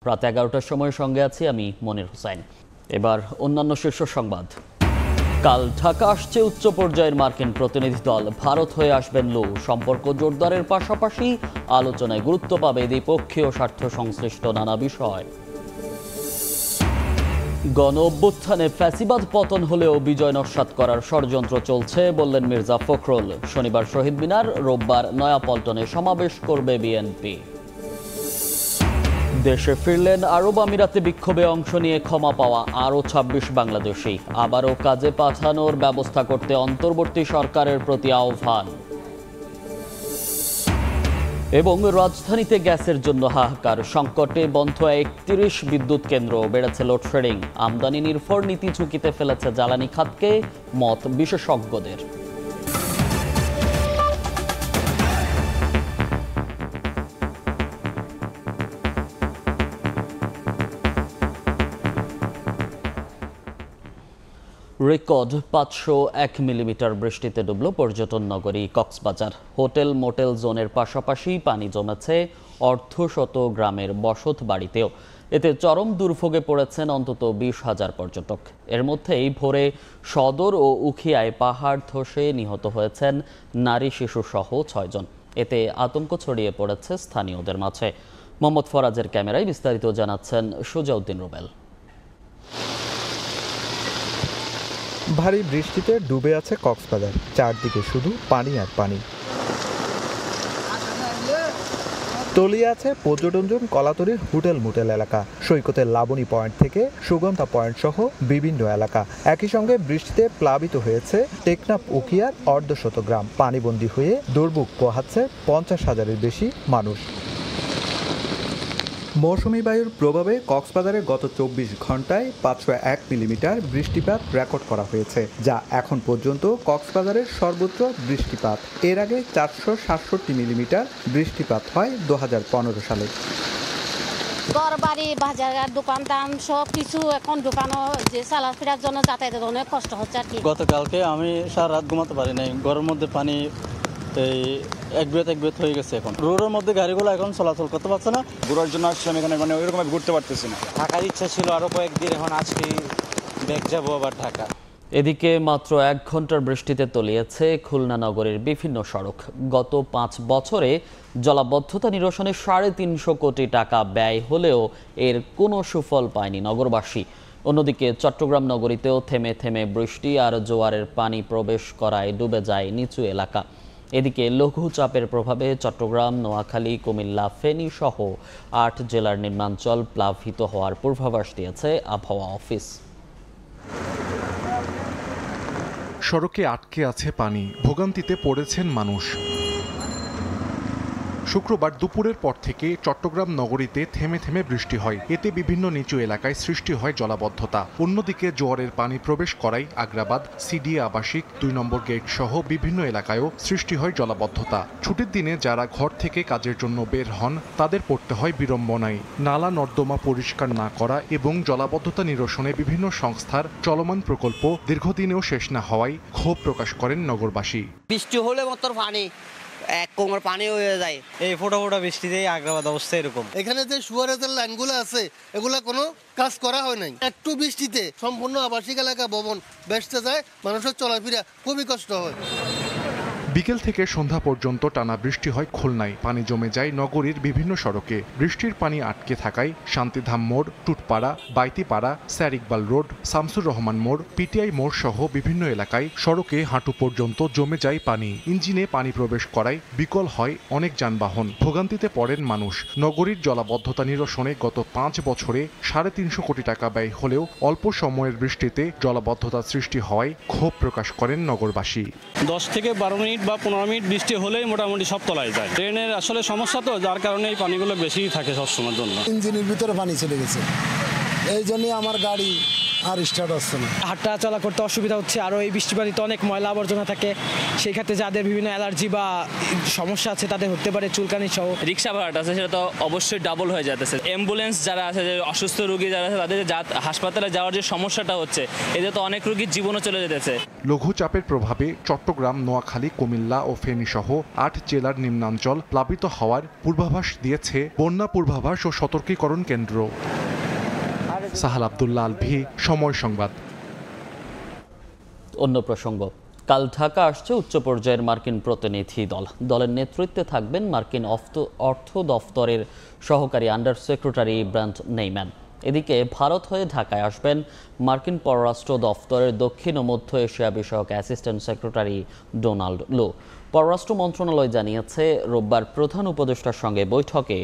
রাত 11টার সময় সঙ্গে আছি আমি মনির হোসেন। এবার অন্যান্য শীর্ষ সংবাদ। কাল ঢাকা আসছে উচ্চ পর্যায়ের মার্কিন প্রতিনিধি দল। ভারত হয়ে আসবেন লু। সম্পর্ক জোরদারের পাশাপাশি আলোচনায় গুরুত্ব পাবে দ্বিপক্ষীয় স্বার্থ সংশ্লিষ্ট নানা বিষয়। গণ অভ্যুত্থানে ফ্যাসিবাদ পতন হলেও বিজয় নস্যাৎ করার ষড়যন্ত্র চলছে বললেন মির্জা ফখরুল। শনিবার শহীদ মিনার, রোববার নয়াপল্টনে সমাবেশ করবে বিএনপি। দেশে ফিরলেন আরব আমিরাতে বিক্ষোভে অংশ নিয়ে ক্ষমা পাওয়া আরও ২৬ বাংলাদেশি। আবারও কাজে পাঠানোর ব্যবস্থা করতে অন্তর্বর্তী সরকারের প্রতি আহ্বান। এবং রাজধানীতে গ্যাসের জন্য হাহাকার। সংকটে বন্ধ ৩১ বিদ্যুৎ কেন্দ্র। বেড়েছে লোডশেডিং। আমদানি নির্ভর নীতি ঝুঁকিতে ফেলেছে জ্বালানি খাতকে, মত বিশেষজ্ঞদের। রেকর্ড ৫০১ মিলিমিটার বৃষ্টিতে ডুবল পর্যটন নগরী কক্সবাজার। হোটেল মোটেল জোনের পাশাপাশি পানি জমেছে অর্ধশত গ্রামের বসত বাড়িতেও। এতে চরম দুর্ভোগে পড়েছেন অন্তত ২০,০০০ পর্যটক। এর মধ্যেই ভোরে সদর ও উখিয়ায় পাহাড় ধসে নিহত হয়েছেন নারী শিশু সহ ৬ জন। এতে আতঙ্ক ছড়িয়ে পড়েছে স্থানীয়দের মাঝে। মোহাম্মদ ফরাজের ক্যামেরায় বিস্তারিত জানাচ্ছেন সুজাউদ্দিন রুবেল। ভারী বৃষ্টিতে ডুবে আছে কক্সবাজার। চারদিকে শুধু পানি আর পানি। তলিয়ে আছে পর্যটন জোন কলাতলির হোটেল মোটেল এলাকা, সৈকতের লাবণী পয়েন্ট থেকে সুগন্ধা পয়েন্ট সহ বিভিন্ন এলাকা। একই সঙ্গে বৃষ্টিতে প্লাবিত হয়েছে টেকনাফ উখিয়ার অর্ধশত গ্রাম। পানিবন্দী হয়ে দুর্ভোগ পোহাচ্ছে ৫০,০০০-এর বেশি মানুষ। মৌসুমী বায়ুর প্রভাবে কক্সবাজারে গত ২৪ ঘন্টায় ৫০১ মিলিমিটার বৃষ্টিপাত রেকর্ড করা হয়েছে, যা এখন পর্যন্ত কক্সবাজারের সর্বোচ্চ বৃষ্টিপাত। এর আগে ৪৬৭ মিলিমিটার বৃষ্টিপাত হয় ২০১৫ সালে। ঘরবাড়ি, বাজার, দোকান দাম সব কিছু এখন দোকানও যে চলাফেরার জন্য যাতায়াতের অনেক কষ্ট হচ্ছে আর কি। গতকালকে আমি সারা রাত ঘুমাতে পারি নাই, ঘরের মধ্যে পানি এই এক বেত হয়ে গেছে। এখন রোডের মধ্যে গাড়িগুলো এখন চলাচল করতে পারছে না। ঘোরার জন্য আসছিলাম এখানে, মানে ওইরকম ঘুরতে পারতেছি না। থাকার ইচ্ছা ছিল আরো কয়েকদিন, এখন আজকে ব্যাক যাবো আবার ঢাকা। এদিকে মাত্র ১ ঘন্টার বৃষ্টিতে তলিয়েছে খুলনা নগরের বিভিন্ন সড়ক। গত ৫ বছরে জলাবদ্ধতা নিরসনে ৩৫০ কোটি টাকা ব্যয় হলেও এর কোনো সুফল পায়নি নগরবাসী। অন্যদিকে চট্টগ্রাম নগরীতেও থেমে থেমে বৃষ্টি আর জোয়ারের পানি প্রবেশ করায় ডুবে যায় নিচু এলাকা। এদিকে লঘুচাপের প্রভাবে চট্টগ্রাম, নোয়াখালী, কুমিল্লা, ফেনী সহ ৮ জেলার নিম্নাঞ্চল প্লাবিত হওয়ার পূর্বাভাস দিয়েছে আবহাওয়া অফিস। সড়কে আটকে আছে পানি, ভোগান্তিতে পড়েছেন মানুষ। শুক্রবার দুপুরের পর থেকে চট্টগ্রাম নগরীতে থেমে থেমে বৃষ্টি হয়। এতে বিভিন্ন নিচু এলাকায় সৃষ্টি হয় জলাবদ্ধতা। অন্যদিকে জোয়ারের পানি প্রবেশ করায় আগ্রাবাদ, সিডিএ আবাসিক, ২ নম্বর গেট সহ বিভিন্ন এলাকায়ও সৃষ্টি হয় জলাবদ্ধতা। ছুটির দিনে যারা ঘর থেকে কাজের জন্য বের হন তাদের পড়তে হয় বিড়ম্বনায়। নালা নর্দমা পরিষ্কার না করা এবং জলাবদ্ধতা নিরসনে বিভিন্ন সংস্থার চলমান প্রকল্প দীর্ঘদিনেও শেষ না হওয়ায় ক্ষোভ প্রকাশ করেন নগরবাসী। বৃষ্টি হলে মাত্র পানি, এক কোমর পানি হয়ে যায়। এই ফোটা ফোটা বৃষ্টিতে আগ্রাবাদ অবস্থা এরকম। এখানে যে সুয়ারেজের লাইনগুলো আছে এগুলা কোনো কাজ করা হয় নাই। একটু বৃষ্টিতে সম্পূর্ণ আবাসিক এলাকা ভবন ভেসতে যায়, মানুষের চলাফেরা খুবই কষ্ট হয়। বিকেল থেকে সন্ধ্যা পর্যন্ত টানা বৃষ্টি হয় খুলনায়। পানি জমে যায় নগরীর বিভিন্ন সড়কে। বৃষ্টির পানি আটকে থাকায় শান্তিধাম মোড়, টুটপাড়া, বাইতিপাড়া, স্যার ইকবাল রোড, শামসুর রহমান মোড়, পিটিআই মোড় সহ বিভিন্ন এলাকায় সড়কে হাঁটু পর্যন্ত জমে যায় পানি। ইঞ্জিনে পানি প্রবেশ করায় বিকল হয় অনেক যানবাহন। ভোগান্তিতে পড়েন মানুষ। নগরীর জলাবদ্ধতা নিরসনে গত ৫ বছরে ৩৫০ কোটি টাকা ব্যয় হলেও অল্প সময়ের বৃষ্টিতে জলাবদ্ধতা সৃষ্টি হওয়ায় ক্ষোভ প্রকাশ করেন নগরবাসী। ১০ থেকে ১২ মিনিট বা ১৫ মিনিট বৃষ্টি হলেই মোটামুটি সব তলায় যায়। ট্রেনের আসলে সমস্যা তো, যার কারণে এই পানিগুলো বেশি থাকে সবসময়ের জন্য। ইঞ্জিনের ভিতরে পানি চলে গেছে, এই জন্যই আমার গাড়ি আর স্টার্ট হচ্ছে না। হাঁটা চলা করতে অসুবিধা হচ্ছে, আরও এই বৃষ্টিপাতিতে অনেক ময়লা আবর্জনা থাকে, সেই ক্ষেত্রে যাদের বিভিন্ন অ্যালার্জি বা সমস্যা আছে তাদের হতে পারে চুলকানি সহ। রিক্সা ভাড়াটা আছে সেটা তো অবশ্যই ডাবল হয়ে যাচ্ছে। অ্যাম্বুলেন্স যারা আছে, যে অসুস্থ রোগী যারা আছে, তাদের হাসপাতালে যাওয়ার যে সমস্যাটা হচ্ছে, এতে তো অনেক রোগীর জীবনও চলে যেতেছে। লঘুচাপের প্রভাবে চট্টগ্রাম, নোয়াখালী, কুমিল্লা ও ফেনী সহ 8 জেলার নিম্নাঞ্চল প্লাবিত হওয়ার পূর্বাভাস দিয়েছে বন্যা পূর্বাভাস ও সতর্কীকরণ কেন্দ্র। সাহাল আব্দুল্লাহ আলভি, সময় সংবাদ। অন্য প্রসঙ্গ, কাল ঢাকা আসছে উচ্চ পর্যায়ের মার্কিন প্রতিনিধি দল। দলের নেতৃত্বে থাকবেন মার্কিন অর্থ দফতরের সহকারী আন্ডার সেক্রেটারি ব্রান্ট নেইম্যান। এদিকে ভারত হয়ে ঢাকায় আসবেন মার্কিন পররাষ্ট্র দফতরের দক্ষিণ ও মধ্য এশিয়া বিষয়ক অ্যাসিস্ট্যান্ট সেক্রেটারি ডোনাল্ড লো। পররাষ্ট্র মন্ত্রণালয় জানিয়েছে, রোববার প্রধান উপদেষ্টার সঙ্গে বৈঠকে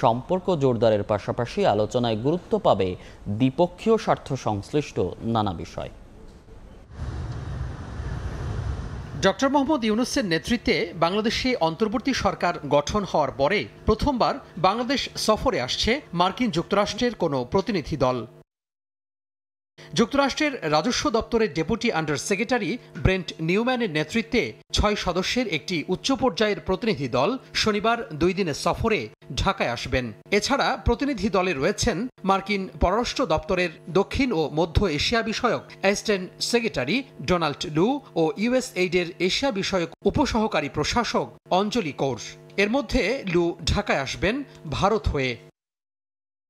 সম্পর্ক জোরদারের পাশাপাশি আলোচনায় গুরুত্ব পাবে দ্বিপক্ষীয় স্বার্থ সংশ্লিষ্ট নানা বিষয়। ডক্টর মোহাম্মদ ইউনূসের নেতৃত্বে বাংলাদেশে অন্তর্বর্তী সরকার গঠন হওয়ার পরে প্রথমবার বাংলাদেশ সফরে আসছে মার্কিন যুক্তরাষ্ট্রের কোনো প্রতিনিধি দল। যুক্তরাষ্ট্রের রাজস্ব দপ্তরের ডেপুটি আন্ডার সেক্রেটারি ব্রেন্ট নিউম্যানের নেতৃত্বে 6 সদস্যের একটি উচ্চ পর্যায়ের প্রতিনিধি দল শনিবার 2 দিনের সফরে ঢাকায় আসবেন। এছাড়া প্রতিনিধি দলে রয়েছেন মার্কিন পররাষ্ট্র দপ্তরের দক্ষিণ ও মধ্য এশিয়া বিষয়ক অ্যাসিস্ট্যান্ট সেক্রেটারি ডোনাল্ড লু ও ইউএসএইডের এশিয়া বিষয়ক উপসহকারী প্রশাসক অঞ্জলি কৌর। এর মধ্যে লু ঢাকায় আসবেন ভারত হয়ে।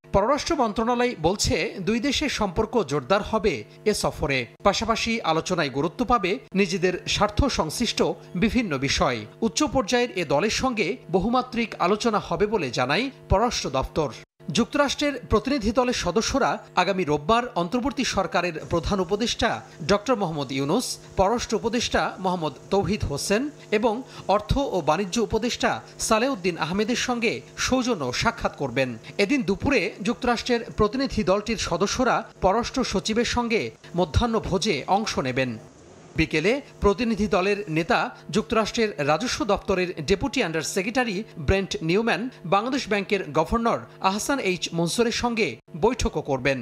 পররাষ্ট্র মন্ত্রণালয় বলছে, দুই দেশের সম্পর্ক জোরদার হবে এ সফরে। পাশাপাশি আলোচনায় গুরুত্ব পাবে নিজেদের স্বার্থ সংশ্লিষ্ট বিভিন্ন বিষয়। উচ্চ পর্যায়ের এ দলের সঙ্গে বহুমাত্রিক আলোচনা হবে বলে জানায় পররাষ্ট্র দপ্তর। যুক্তরাষ্ট্রের প্রতিনিধি দলের সদস্যরা আগামী রোববার অন্তর্বর্তী সরকারের প্রধান উপদেষ্টা ডক্টর মোহাম্মদ ইউনূস, পররাষ্ট্র উপদেষ্টা মোহাম্মদ তৌহিদ হোসেন এবং অর্থ ও বাণিজ্য উপদেষ্টা সালেউদ্দিন আহমেদের সঙ্গে সৌজন্য সাক্ষাৎ করবেন। এদিন দুপুরে যুক্তরাষ্ট্রের প্রতিনিধি দলটির সদস্যরা পররাষ্ট্র সচিবের সঙ্গে মধ্যাহ্নভোজে অংশ নেবেন। বিকেলে প্রতিনিধি দলের নেতা যুক্তরাষ্ট্রের রাজস্ব দপ্তরের deputy under secretary Brent Newman Bangladesh ব্যাংকের গভর্নর আহসান এইচ মনসুরের সঙ্গে বৈঠকও করবেন।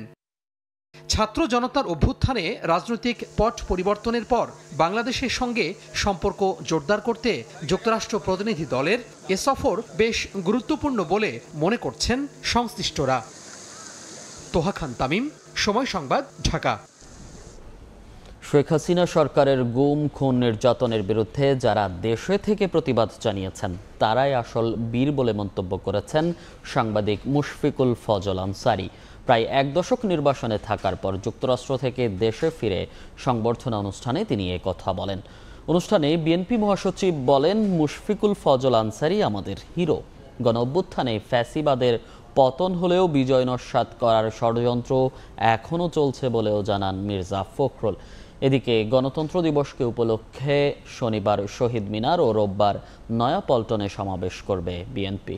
ছাত্র জনতার অভ্যুত্থানে রাজনৈতিক পট পরিবর্তনের পর বাংলাদেশের সঙ্গে সম্পর্ক জোরদার করতে যুক্তরাষ্ট্র প্রতিনিধি দলের এ সফর বেশ গুরুত্বপূর্ণ বলে মনে করছেন সংশ্লিষ্টরা। তোহা খান তামিম, সময় সংবাদ, ঢাকা। শেখ হাসিনা সরকারের গুম, খুন, নির্যাতনের বিরুদ্ধে যারা দেশে থেকে প্রতিবাদ জানিয়েছেন তারাই আসল বীর বলে মন্তব্য করেছেন সাংবাদিক মুশফিকুল ফজল আনসারী। প্রায় 1 দশক নির্বাসনে থাকার পর যুক্তরাষ্ট্র থেকে দেশে ফিরে সংবর্ধনা অনুষ্ঠানে তিনি কথা বলেন। অনুষ্ঠানে বিএনপি মহাসচিব বলেন, মুশফিকুল ফজল আনসারী আমাদের হিরো। গণঅভ্যুত্থানে ফ্যাসিবাদের পতন হলেও বিজয় নস্যাৎ করার ষড়যন্ত্র এখনও চলছে বলেও জানান মির্জা ফখরুল। এদিকে গণতন্ত্র দিবসকে উপলক্ষে শনিবার শহীদ মিনার ও রোববার নয়াপল্টনে সমাবেশ করবে বিএনপি।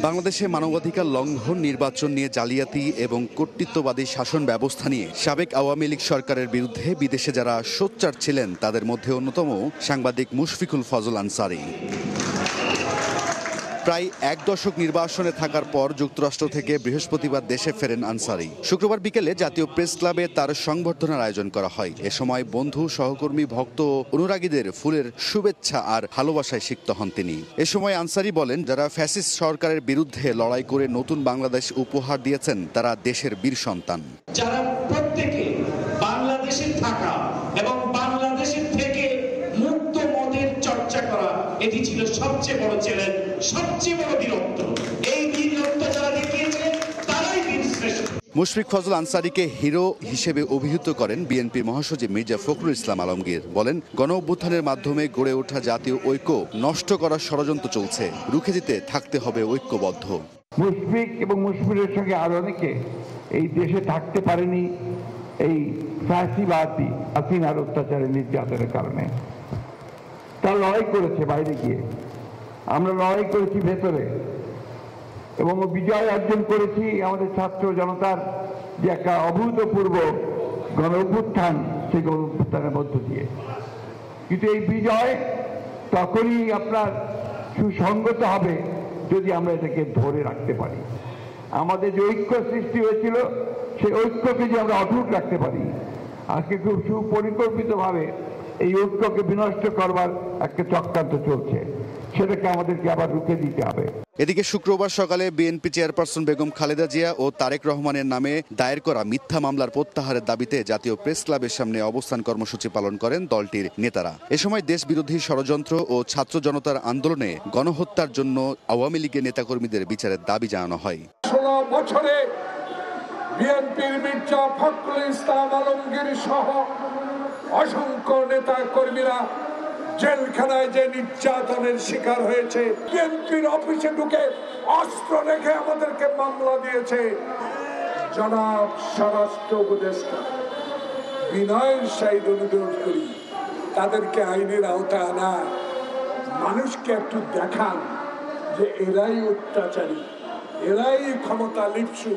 বাংলাদেশে মানবাধিকার লঙ্ঘন, নির্বাচন নিয়ে জালিয়াতি এবং কর্তৃত্ববাদী শাসন ব্যবস্থা নিয়ে সাবেক আওয়ামী লীগ সরকারের বিরুদ্ধে বিদেশে যারা সোচ্চার ছিলেন তাদের মধ্যে অন্যতম সাংবাদিক মুশফিকুল ফজল আনসারী। প্রায় 1 দশক নির্বাসনে থাকার পর যুক্তরাষ্ট্র থেকে বৃহস্পতিবার দেশে ফেরেন আনসারী। শুক্রবার বিকেলে জাতীয় প্রেস ক্লাবে তার সংবর্ধনার আয়োজন করা হয়। এ সময় বন্ধু, সহকর্মী, ভক্ত ও অনুরাগীদের ফুলের শুভেচ্ছা আর ভালোবাসায় সিক্ত হন তিনি। এ সময় আনসারী বলেন, যারা ফ্যাসিস্ট সরকারের বিরুদ্ধে লড়াই করে নতুন বাংলাদেশ উপহার দিয়েছেন তারা দেশের বীর সন্তান। যারা প্রত্যেকে বাংলাদেশে থাকা এবং বাংলাদেশের থেকে মুক্ত মতের চর্চা করা, এটি ছিল সবচেয়ে বড় চ্যালেঞ্জ, সবচেয়ে বড় বীরত্ব। এই বীরত্ব যারা দেখিয়েছে তারাই বীরশ্রেষ্ঠ। মুশফিক ফজল আনসারীকে হিরো হিসেবে অভিহিত করেন বিএনপির মহাসচিব মির্জা ফখরুল ইসলাম আলমগীর। বলেন, গণ অভ্যুত্থানের মাধ্যমে গড়ে ওঠা জাতীয় ঐক্য নষ্ট করার ষড়যন্ত্র চলছে, রুখে দিতে থাকতে হবে ঐক্যবদ্ধ। মুশফিক এবং মুশফিকের সঙ্গে আরো অনেকে এই দেশে থাকতে পারেনি এই ফ্যাসিবাদী হাসিনার অত্যাচারের নির্যাতনের কারণে। তারা লড়াই করেছে বাইরে গিয়ে, আমরা লড়াই করেছি ভেতরে, এবং বিজয় অর্জন করেছি আমাদের ছাত্র জনতার যে একটা অভূতপূর্ব গণ অভ্যুত্থান, সেই গণ অভ্যুত্থানের মধ্য দিয়ে। কিন্তু এই বিজয় তখনই আপনার সুসংগত হবে যদি আমরা এটাকে ধরে রাখতে পারি। আমাদের যে ঐক্য সৃষ্টি হয়েছিল সেই ঐক্যকে যে আমরা অটুট রাখতে পারি, আজকে খুব সুপরিকল্পিতভাবে এই ঐক্যকে বিনষ্ট করবার একটা চক্রান্ত চলছে, সেটাকে আমাদেরকে আবার রুখে দিতে হবে। এদিকে শুক্রবার সকালে বিএনপি চেয়ারপারসন বেগম খালেদা জিয়া ও তারেক রহমানের নামে দায়ের করা মিথ্যা মামলার প্রত্যাহারের দাবিতে জাতীয় প্রেস ক্লাবের সামনে অবস্থান কর্মসূচি পালন করেন দলটির নেতারা। এ সময় দেশবিরোধী ষড়যন্ত্র ও ছাত্র জনতার আন্দোলনে গণহত্যার জন্য আওয়ামী লীগের নেতাকর্মীদের বিচারের দাবি জানানো হয়। 16 বছরে বিএনপির মির্জা ফখরুল ইসলাম আলমগীর সহ অসংখ্য নেতা কর্মীরা জেলখানায় যে নির্যাতনের শিকার হয়েছে, বিএনপির অফিসে ঢুকে অস্ত্র রেখে আমাদেরকে মামলা দিয়েছে। জনাব স্বরাষ্ট্র উপদেষ্টা, বিনয়ের সহিত অনুরোধ করি তাদেরকে আইনের আওতায় আনা, মানুষকে একটু দেখান যে এরাই অত্যাচারী, এরাই ক্ষমতা লিপ্সু,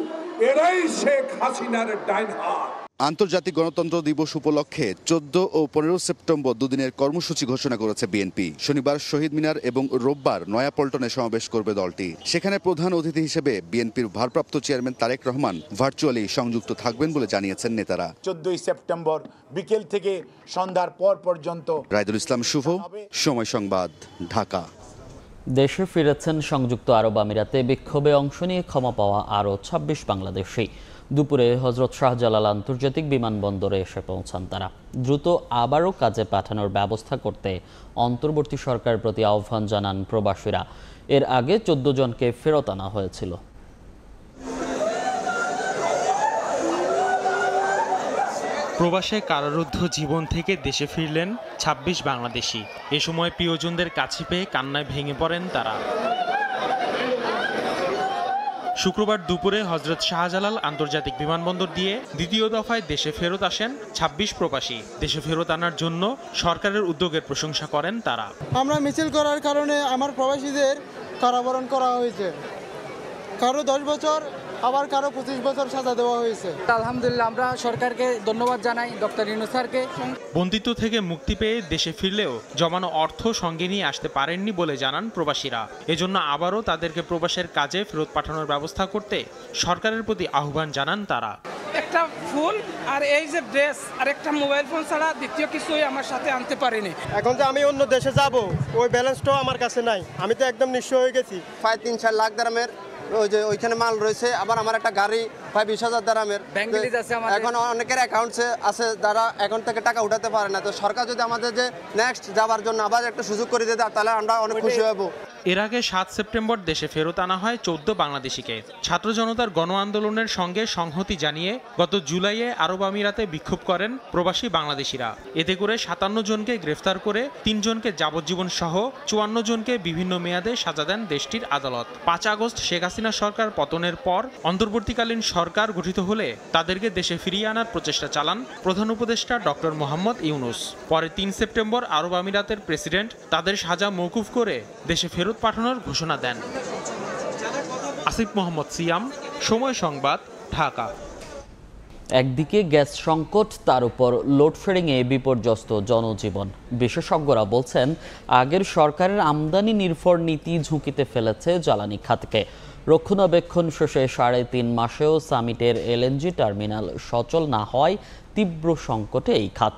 এরাই শেখ হাসিনার ডাইন হাত। আন্তর্জাতিক গণতন্ত্র দিবস উপলক্ষে 14 ও 15 সেপ্টেম্বর দুদিনের কর্মসূচি ঘোষণা করেছে বিএনপি। শনিবার শহীদ মিনার এবং রোববার নয়াপল্টনে সমাবেশ করবে দলটি। সেখানে প্রধান অতিথি হিসেবে বিএনপির ভারপ্রাপ্ত চেয়ারম্যান তারেক রহমান ভার্চুয়ালি সংযুক্ত থাকবেন বলে জানিয়েছেন নেতারা। 14 সেপ্টেম্বর বিকেল থেকে সন্ধ্যার পর পর্যন্ত। রায়দুল ইসলাম শুভ, সময় সংবাদ, ঢাকা। দেশে ফিরেছেন সংযুক্ত আরব আমিরাতে বিক্ষোভে অংশ নিয়ে ক্ষমা পাওয়া আরও 26 বাংলাদেশি। দুপুরে হজরত শাহজালাল আন্তর্জাতিক বিমানবন্দরে এসে পৌঁছান তারা। দ্রুত আবারও কাজে পাঠানোর ব্যবস্থা করতে অন্তর্বর্তী সরকারের প্রতি আহ্বান জানান প্রবাসীরা। এর আগে 14 জনকে ফেরত আনা হয়েছিল। প্রবাসে কারারুদ্ধ জীবন থেকে দেশে ফিরলেন 26 বাংলাদেশি। এ সময় প্রিয়জনদের কাছে পেয়ে কান্নায় ভেঙে পড়েন তারা। শুক্রবার দুপুরে হজরত শাহজালাল আন্তর্জাতিক বিমানবন্দর দিয়ে দ্বিতীয় দফায় দেশে ফেরত আসেন 26 প্রবাসী। দেশে ফেরত আনার জন্য সরকারের উদ্যোগের প্রশংসা করেন তারা। আমরা মিছিল করার কারণে আমার প্রবাসীদের কারাবরণ করা হয়েছে, কারো 10 বছর, আবার কারো 25 বছর সাজা দেওয়া হয়েছে। আলহামদুলিল্লাহ, আমরা সরকারকে ধন্যবাদ জানাই, ডক্টর ইউনূস স্যারকে। বন্দিত্ব থেকে মুক্তি পেয়ে দেশে ফিরলেও জমানো অর্থ সঙ্গে নিয়ে আসতে পারেননি বলে জানান প্রবাসীরা। এজন্য আবারও তাদেরকে প্রবাসের কাজে ফেরত পাঠানোর ব্যবস্থা করতে সরকারের প্রতি আহ্বান জানান তারা। একটা ফুল আর এই যে ড্রেস আর একটা মোবাইল ফোন ছাড়া দ্বিতীয় কিছুই আমার সাথে আনতে পারিনি। এখন যে আমি অন্য দেশে যাব, ওই ব্যালেন্সটাও আমার কাছে নাই। আমি তো একদম নিঃস্ব হয়ে গেছি। 3-4 লাখ দারামের ওই যে ওইখানে মাল রয়েছে, আবার আমার একটা গাড়ি 20,000 দারামের। এখন অনেকের অ্যাকাউন্টে আছে যারা অ্যাকাউন্ট থেকে টাকা উঠাতে পারে না। তো সরকার যদি আমাদের যে নেক্সট যাওয়ার জন্য আবার একটা সুযোগ করে দিতে, তাহলে আমরা অনেক খুশি হব। এর আগে 7 সেপ্টেম্বর দেশে ফেরত আনা হয় 14 বাংলাদেশিকে। ছাত্র জনতার গণ আন্দোলনের সঙ্গে সংহতি জানিয়ে গত জুলাইয়ে আরব আমিরাতে বিক্ষোভ করেন প্রবাসী বাংলাদেশিরা। এতে করে 57 জনকে গ্রেফতার করে 3 জনকে যাবজ্জীবন সহ 54 জনকে বিভিন্ন মেয়াদে সাজা দেন দেশটির আদালত। 5 আগস্ট শেখ হাসিনা সরকার পতনের পর অন্তর্বর্তীকালীন সরকার গঠিত হলে তাদেরকে দেশে ফিরিয়ে আনার প্রচেষ্টা চালান প্রধান উপদেষ্টা ডক্টর মোহাম্মদ ইউনূস। পরে 3 সেপ্টেম্বর আরব আমিরাতের প্রেসিডেন্ট তাদের সাজা মওকুফ করে দেশে ফেরত পাঠানোর ঘোষণা দেন। আসিফ মোহাম্মদ সিয়াম, সময় সংবাদ, ঢাকা। একদিকে গ্যাস সংকট, তার উপর লোডশেডিংয়ে বিপর্যস্ত জনজীবন। বিশেষজ্ঞরা বলছেন আগের সরকারের আমদানি নির্ভর নীতি ঝুঁকিতে ফেলেছে জ্বালানি খাতকে। রক্ষণাবেক্ষণ শেষে 3.5 মাসেও সামিটের এলএনজি টার্মিনাল সচল না হওয়ায় তীব্র সংকটে এই খাত।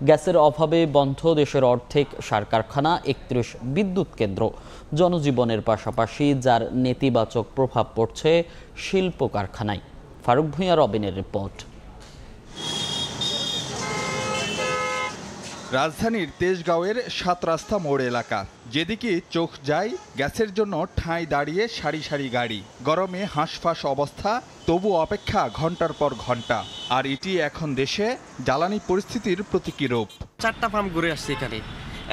গ্যাসের অভাবে বন্ধ দেশের অর্ধেক সার কারখানা, 31 বিদ্যুৎ কেন্দ্র। জনজীবনের পাশাপাশি যার নেতিবাচক প্রভাব পড়ছে শিল্প কারখানায়। ফারুক ভূঁইয়া, রবিনের রিপোর্ট। রাজধানীর তেজগাঁওয়ের 7 রাস্তা মোড় এলাকা, যেদিকে চোখ যায় গ্যাসের জন্য ঠাঁই দাঁড়িয়ে সারি সারি গাড়ি। গরমে হাঁসফাঁস অবস্থা, তবু অপেক্ষা ঘন্টার পর ঘন্টা। আর এটি এখন দেশে জ্বালানি পরিস্থিতির প্রতীকী রূপ। 4টা পাম্প ঘুরে আসছে এখানে,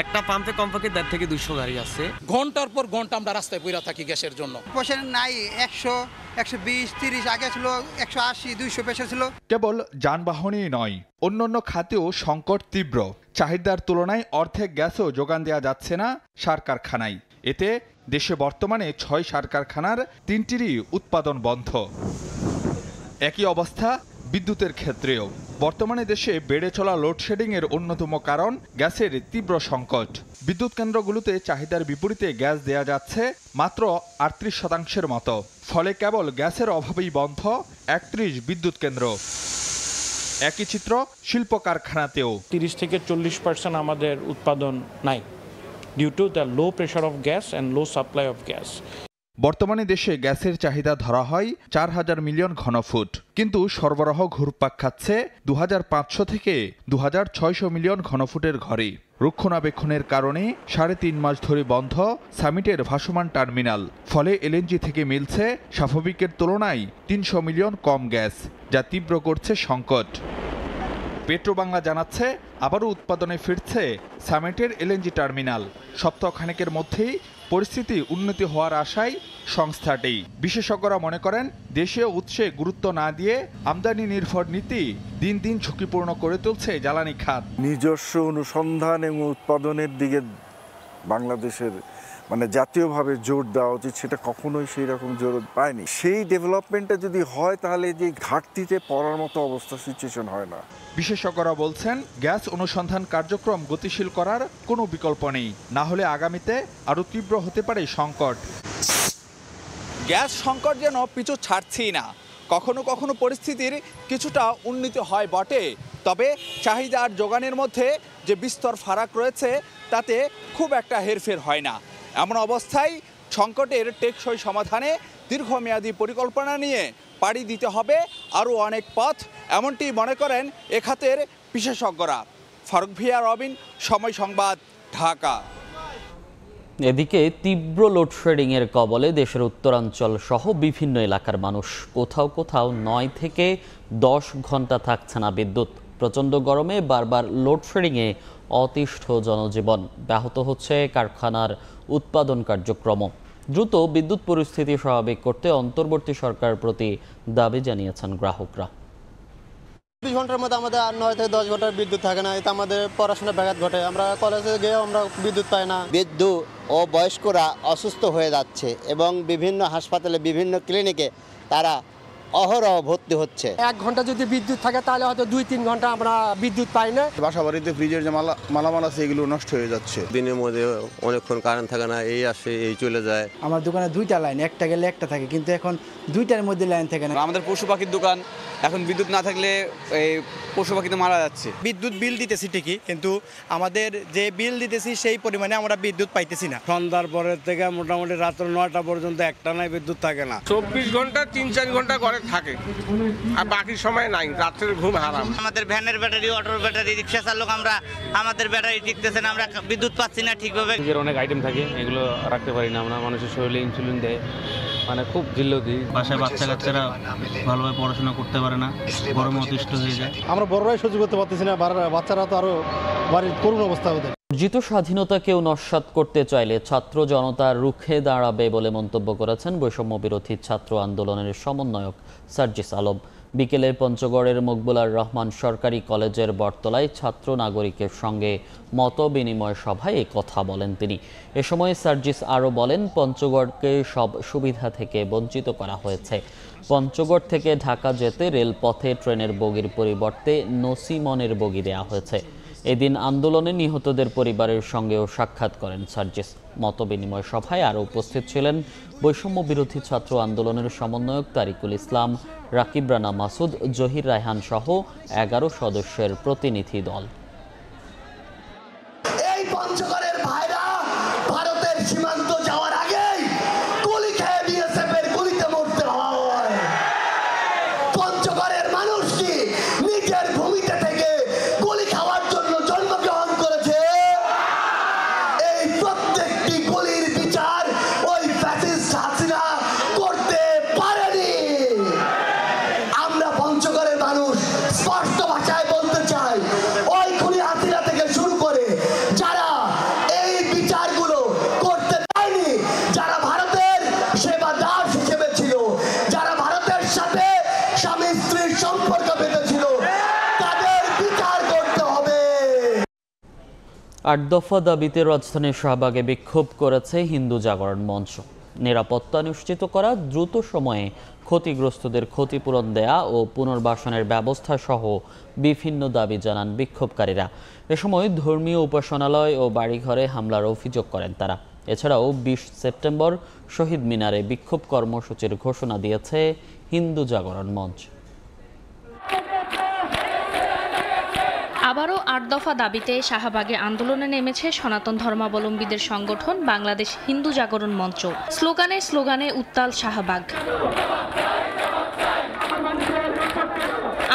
একটা পাম্পে কমপক্ষে 1.5 থেকে 200 গাড়ি আছে। ঘন্টার পর ঘন্টা আমরা রাস্তায় পড়ে থাকি গ্যাসের জন্য। পেশেন্ট নাই, 100, 120, 30, আগে ছিল 180, 200 পেশেন্ট ছিল। কেবল যানবাহনই নয়, অন্যান্য খাতেও সংকট তীব্র। চাহিদার তুলনায় অর্ধেক গ্যাসও যোগান দেওয়া যাচ্ছে না সার কারখানায়। এতে দেশে বর্তমানে 6 সার কারখানার 3টিরই উৎপাদন বন্ধ। একই অবস্থা বিদ্যুতের ক্ষেত্রেও। বর্তমানে দেশে বেড়ে চলা লোডশেডিংয়ের অন্যতম কারণ গ্যাসের তীব্র সংকট। বিদ্যুৎ কেন্দ্রগুলোতে চাহিদার বিপরীতে গ্যাস দেয়া যাচ্ছে মাত্র ৩৮% মতো। ফলে কেবল গ্যাসের অভাবেই বন্ধ ৩১ বিদ্যুৎ কেন্দ্র। একই চিত্র শিল্প কারখানাতেও। 30 থেকে 40% আমাদের উৎপাদন নাই, due to the low pressure of gas and low supply of gas. বর্তমানে দেশে গ্যাসের চাহিদা ধরা হয় ৪,০০০ মিলিয়ন ঘনফুট, কিন্তু সরবরাহ ঘুরপাক খাচ্ছে ২৫০০ থেকে ২৬০০ মিলিয়ন ঘনফুটের ঘরে। রক্ষণাবেক্ষণের কারণে ৩.৫ মাস ধরে বন্ধ সামিটের ভাসমান টার্মিনাল। ফলে এলএনজি থেকে মিলছে স্বাভাবিকের তুলনায় ৩০০ মিলিয়ন কম গ্যাস, যা তীব্র করছে সংকট। পেট্রোবাংলা জানাচ্ছে আবারও উৎপাদনে ফিরছে সামিটের এলএনজি টার্মিনাল। সপ্তাহখানেকের মধ্যেই পরিস্থিতি উন্নতি হওয়ার আশায় সংস্থাটি। বিশেষজ্ঞরা মনে করেন দেশীয় উৎসে গুরুত্ব না দিয়ে আমদানি নির্ভর নীতি দিন দিন ঝুঁকিপূর্ণ করে তুলছে জ্বালানি খাত। নিজস্ব অনুসন্ধান এবং উৎপাদনের দিকে বাংলাদেশের জাতীয়ভাবে জোর দেওয়া উচিত, সেটা কখনোই সেই রকম জোর পায়নি। সেই ডেভেলপমেন্টটা যদি হয় তাহলে যে ঘাটতিতে পড়ার মতো অবস্থা সিচুয়েশন হয় না। বিশেষজ্ঞরা বলছেন গ্যাস অনুসন্ধান কার্যক্রম গতিশীল করার কোনো বিকল্প নেই, না হলে আগামীতে আরও তীব্র হতে পারে সংকট। গ্যাস সংকট যেন পিছু ছাড়ছেই না। কখনো কখনো পরিস্থিতির কিছুটা উন্নতি হয় বটে, তবে চাহিদা আর যোগানের মধ্যে যে বিস্তর ফারাক রয়েছে তাতে খুব একটা হেরফের হয় না। এমন অবস্থায় সংকটের টেকসই সমাধানে দীর্ঘমেয়াদী পরিকল্পনা নিয়ে পাড়ি দিতে হবে আরও অনেক পথ, এমনটি মনে করেন এ খাতের বিশেষজ্ঞরা। ফারুক ভিয়া, রবিন, সময় সংবাদ, ঢাকা। এদিকে তীব্র লোডশেডিংয়ের কবলে দেশের উত্তরাঞ্চল সহ বিভিন্ন এলাকার মানুষ। কোথাও কোথাও ৯ থেকে ১০ ঘন্টা থাকছে না বিদ্যুৎ। প্রচণ্ড গরমে বারবার লোডশেডিংয়ে অতিষ্ঠ জনজীবন। ব্যাহত হচ্ছে কারখানার উৎপাদন কার্যক্রম। দ্রুত বিদ্যুৎ পরিস্থিতি স্বাভাবিক করতে অন্তর্বর্তী সরকারের প্রতি দাবি জানিয়েছেন গ্রাহকরা। ২০ ঘন্টার মধ্যে আমাদের ৯ থেকে ১০ ঘন্টার বিদ্যুৎ থাকে না, এতে আমাদের পড়াশোনা ব্যাঘাত ঘটে। আমরা কলেজে গিয়েও আমরা বিদ্যুৎ পাই না। বিদ্যুৎ ও বয়স্করা অসুস্থ হয়ে যাচ্ছে এবং বিভিন্ন হাসপাতালে বিভিন্ন ক্লিনিকে তারা অহরহ ভর্তি হচ্ছে। ১ ঘন্টা যদি বিদ্যুৎ থাকে তাহলে হয়তো ২-৩ ঘন্টা আমরা বিদ্যুৎ পাই না। বাসা বাড়িতে ফ্রিজের যে মালামাল আছে এগুলো নষ্ট হয়ে যাচ্ছে। দিনের মধ্যে অনেকক্ষণ কারেন্ট থাকে না, এই আসে এই চলে যায়। আমার দোকানে 2টা লাইন, একটা গেলে একটা থাকে, কিন্তু এখন 2টার মধ্যে লাইন থাকে না। আমাদের পশু পাখির দোকান, এখন বিদ্যুৎ না থাকলে এই পশু পাখি তো মারা যাচ্ছে। বিদ্যুৎ বিল দিতেছি ঠিকই, কিন্তু আমাদের যে বিল দিতেছি সেই পরিমাণে আমরা বিদ্যুৎ পাইতেছি না। সন্ধ্যার পরের থেকে মোটামুটি রাত্র 9টা পর্যন্ত একটানাই বিদ্যুৎ থাকে না। 24 ঘন্টা 3-4 ঘন্টা ঘরে থাকে, আর বাকি সময় নাই, রাত্রের ঘুম হারাম। আমাদের ভ্যানের ব্যাটারি, অটোর ব্যাটারি, রিক্সা চালক আমরা, আমাদের ব্যাটারি টিকতেছে না, আমরা বিদ্যুৎ পাচ্ছি না ঠিকভাবে। অনেক আইটেম থাকে, এগুলো রাখতে পারি না আমরা। মানুষের শরীরে ইনসুলিন দেয়, খুব জিল্লতি। বাসায় বাচ্চা কাচ্চারা ভালোভাবে পড়াশোনা করতে পারে না, গরমে অতিষ্ঠ হয়ে যায়। আমরা বড়রাই সহ্য করতে পারতেছি না, বাচ্চারা তো আরো বাড়ির করুণ অবস্থা হতে। অর্জিত স্বাধীনতা কেউ নস্যাৎ করতে চাইলে ছাত্র জনতা রুখে দাঁড়াবে বলে মন্তব্য করেছেন বৈষম্য বিরোধী ছাত্র আন্দোলনের সমন্বয়ক সার্জিস আলম। বিকেলে পঞ্চগড়ের মকবুলার রহমান সরকারি কলেজের বটতলায় ছাত্র নাগরিকের সঙ্গে মত বিনিময় সভায় কথা বলেন তিনি। এ সময় সার্জিস আরও বলেন, পঞ্চগড়কে সব সুবিধা থেকে বঞ্চিত করা হয়েছে। পঞ্চগড় থেকে ঢাকা যেতে রেলপথে ট্রেনের বগির পরিবর্তে নসিমনের বগি দেওয়া হয়েছে। এদিন আন্দোলনে নিহতদের পরিবারের সঙ্গেও সাক্ষাৎ করেন সার্জিস। মতবিনিময় সভায় আরও উপস্থিত ছিলেন বৈষম্য বিরোধী ছাত্র আন্দোলনের সমন্বয়ক তারিকুল ইসলাম, রাকিব রানা মাসুদ, জহির রায়হান সহ 11 সদস্যের প্রতিনিধি দল। এই পঞ্চগড়ের ভাইরা ভারতের সীমান্ত যাওয়ার আগেই গুলি খেয়ে বিএসএফের গুলিতে মরতে হয়। পঞ্চগড়ের মানুষ কি নিজের ভূমিতে থেকে গুলি খাওয়ার জন্য জন্মগ্রহণ করেছে? এই প্রত্যেকটি গুলির বিচার ওই ফ্যাসিস্ট হাসিনা করতে পারেনি। আমরা পঞ্চগড়ের মানুষ স্পষ্ট ভাষায় বলতে চাই, ওই খুনি হাসিনা থেকে শুরু করে যারা এই বিচারগুলো করতে দেয়নি, যারা ভারতের সেবা দাস হিসেবে ছিল, যারা ভারতের সাথে স্বামী স্ত্রীর সম্পর্ক বেঁধেছিল, তাদের বিচার করতে হবে। 8 দফা দাবিতে রাজধানীর শাহবাগে বিক্ষোভ করেছে হিন্দু জাগরণ মঞ্চ। নিরাপত্তা নিশ্চিত করা, দ্রুত সময়ে ক্ষতিগ্রস্তদের ক্ষতিপূরণ দেয়া ও পুনর্বাসনের ব্যবস্থা সহ বিভিন্ন দাবি জানান বিক্ষোভকারীরা। এ সময় ধর্মীয় উপাসনালয় ও বাড়িঘরে হামলার অভিযোগ করেন তারা। এছাড়াও ২০ সেপ্টেম্বর শহীদ মিনারে বিক্ষোভ কর্মসূচির ঘোষণা দিয়েছে হিন্দু জাগরণ মঞ্চ। আবারও ৮ দফা দাবিতে শাহবাগে আন্দোলনে নেমেছে সনাতন ধর্মাবলম্বীদের সংগঠন বাংলাদেশ হিন্দু জাগরণ মঞ্চ। স্লোগানে স্লোগানে উত্তাল শাহবাগ।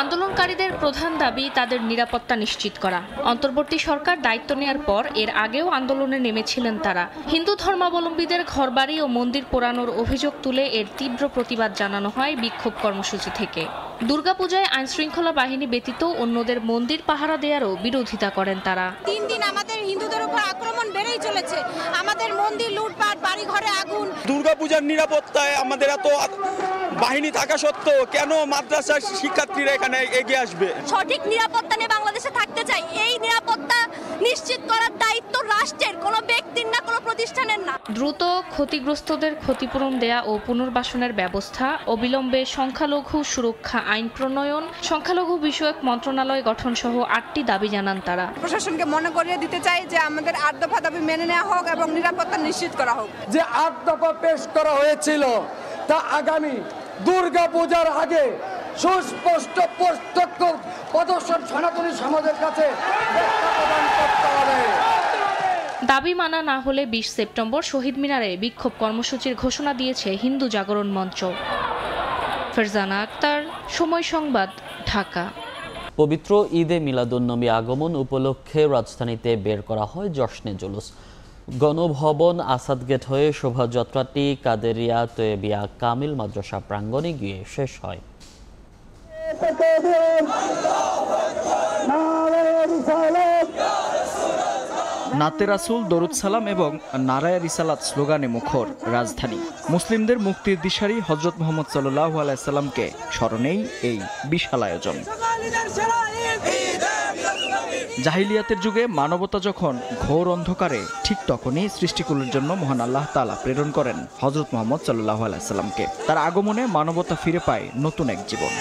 আন্দোলনকারীদের প্রধান দাবি তাদের নিরাপত্তা নিশ্চিত করা। অন্তর্বর্তী সরকার দায়িত্ব নেয়ার পর এর আগেও আন্দোলনে নেমেছিলেন তারা। হিন্দু ধর্মাবলম্বীদের ঘরবাড়ি ও মন্দির পোড়ানোর অভিযোগ তুলে এর তীব্র প্রতিবাদ জানানো হয় বিক্ষোভ কর্মসূচি থেকে। দুর্গাপূজায় আইনশৃঙ্খলা বাহিনী ব্যতীত অন্যদের মন্দির পাহারা দেওয়ারও বিরোধিতা করেন তারা। ৩ দিন আমাদের হিন্দুদের উপর আক্রমণ বেড়েই চলেছে, আমাদের মন্দির লুটপাট, বাড়ি ঘরে আগুন। দুর্গাপূজার নিরাপত্তায় আমাদের এত বাহিনী থাকা সত্ত্বেও কেন মাদ্রাসার শিক্ষার্থীরা এখানে এগিয়ে আসবে? সঠিক নিরাপত্তা নিয়ে বাংলাদেশে থাকতে চাই। এই নিরাপত্তা নিশ্চিত করার দায়িত্ব রাষ্ট্রের, কোনো ব্যক্তির না, কোনো প্রতিষ্ঠানের না। দ্রুত ক্ষতিগ্রস্তদের ক্ষতিপূরণ দেয়া ও পুনর্বাসনের ব্যবস্থা, অবিলম্বে সংখ্যালঘু সুরক্ষা আইন প্রণয়ন, সংখ্যালঘু বিষয়ক মন্ত্রণালয় গঠন সহ ৮টি দাবি জানান তারা। প্রশাসনকে মনে করিয়ে দিতে চাই যে আমাদের ৮ দফা দাবি মেনে নেওয়া হোক এবং নিরাপত্তা নিশ্চিত করা হোক। যে ৮ দফা পেশ করা হয়েছিল তা আগামী দুর্গা পূজার আগে সুস্পষ্ট প্রত্যক্ষ প্রদর্শন সনাতনী সমাজের কাছে প্রদান করতে হবে। দাবি মানা না হলে ২০ সেপ্টেম্বর শহীদ মিনারে বিক্ষোভ কর্মসূচির ঘোষণা দিয়েছে হিন্দু জাগরণ মঞ্চ। ফারজানা আক্তার, সময় সংবাদ, ঢাকা। পবিত্র ঈদে মিলাদুন্নবী আগমন উপলক্ষে রাজধানীতে বের করা হয় জশ্নে জুলুস। গণভবন, আসাদ গেট হয়ে শোভাযাত্রাটি কাদেরিয়া তৈয়বিয়া কামিল মাদ্রাসা প্রাঙ্গণে গিয়ে শেষ হয়। নাতে রাসূল, দরুদ সালাম এবং নারায়ে রিসালাত স্লোগানে মুখর রাজধানী। মুসলিমদের মুক্তির দিশারি হযরত মুহাম্মদ সাল্লাল্লাহু আলাইহি সাল্লামকে স্মরণেই এই বিশাল আয়োজন। জাহিলিয়াতের যুগে মানবতা যখন ঘোর অন্ধকারে, ঠিক তখনই সৃষ্টিকুলের জন্য মহান আল্লাহ তাআলা প্রেরণ করেন হযরত মুহাম্মদ সাল্লাল্লাহু আলাইহি সাল্লামকে। তার আগমনে মানবতা ফিরে পায় নতুন এক জীবন।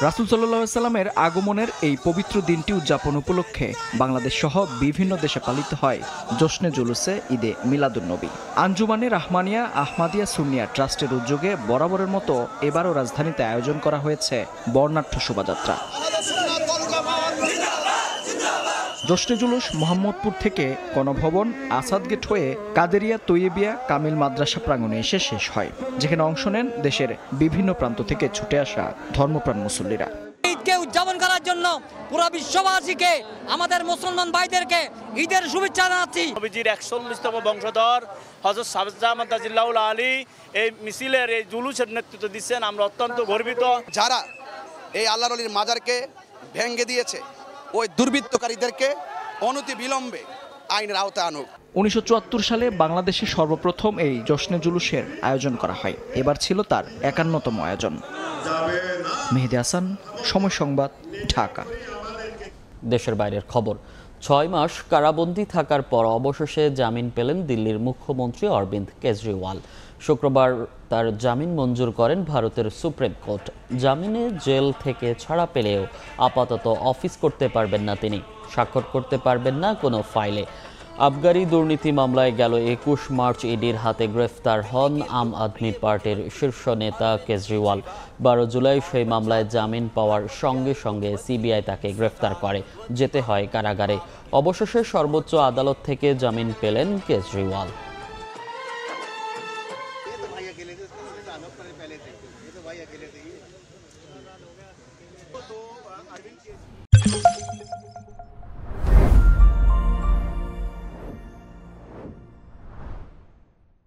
রাসূল সাল্লাল্লাহু আলাইহি সাল্লামের আগমনের এই পবিত্র দিনটি উদযাপন উপলক্ষে বাংলাদেশ সহ বিভিন্ন দেশে পালিত হয় জশ্নে জুলুসে ঈদে মিলাদুন্নবী। আঞ্জুমানে রাহমানিয়া আহমাদিয়া সুন্নিয়া ট্রাস্টের উদ্যোগে বরাবরের মতো এবারও রাজধানীতে আয়োজন করা হয়েছে বর্ণাঢ্য শোভাযাত্রা। জশ্নে জুলুস মোহাম্মদপুর থেকে গণভবন, আসাদ গেট হয়ে কাদেরিয়া তৈয়বিয়া কামিল মাদ্রাসা প্রাঙ্গণে এসে শেষ হয়, যেখানে অংশ নেন দেশের বিভিন্ন প্রান্ত থেকে ছুটে আসা ধর্মপ্রাণ মুসল্লিরা। ঈদকে উদযাপন করার জন্য পুরো বিশ্ববাসীকে, আমাদের মুসলমান ভাইদেরকে ঈদের শুভেচ্ছা জানাচ্ছি। নবীজির ৪১তম বংশধর হযরত শাহজালাল তাজিল্লাহুল আলী এই মিছিলের, এই জুলুসের নেতৃত্ব দিচ্ছেন। আমরা অত্যন্ত গর্বিত। যারা এই আল্লাহর ওলির মাজারকে ভেঙে দিয়েছে, ওই দুর্বৃত্তকারীদেরকে অনতি বিলম্বে আইনের আওতায় আনুক। ১৯৭৪ সালে বাংলাদেশে সর্বপ্রথম এই জশ্নে জুলুসের আয়োজন করা হয়। এবার ছিল তার ৫১তম আয়োজন। মেহেদী হাসান, সময় সংবাদ, ঢাকা। দেশের বাইরের খবর। ৬ মাস কারাবন্দী থাকার পর অবশেষে জামিন পেলেন দিল্লির মুখ্যমন্ত্রী অরবিন্দ কেজরিওয়াল। শুক্রবার তার জামিন মঞ্জুর করেন ভারতের সুপ্রিম কোর্ট। জামিনে জেল থেকে ছাড়া পেলেও আপাতত অফিস করতে পারবেন না তিনি, স্বাক্ষর করতে পারবেন না কোনো ফাইলে। আবগারি দুর্নীতি মামলায় গেল ২১ মার্চ ইডির হাতে গ্রেফতার হন আম আদমি পার্টির শীর্ষ নেতা কেজরিওয়াল। ১২ জুলাই সেই মামলায় জামিন পাওয়ার সঙ্গে সঙ্গে সিবিআই তাকে গ্রেফতার করে, যেতে হয় কারাগারে। অবশেষে সর্বোচ্চ আদালত থেকে জামিন পেলেন কেজরিওয়াল।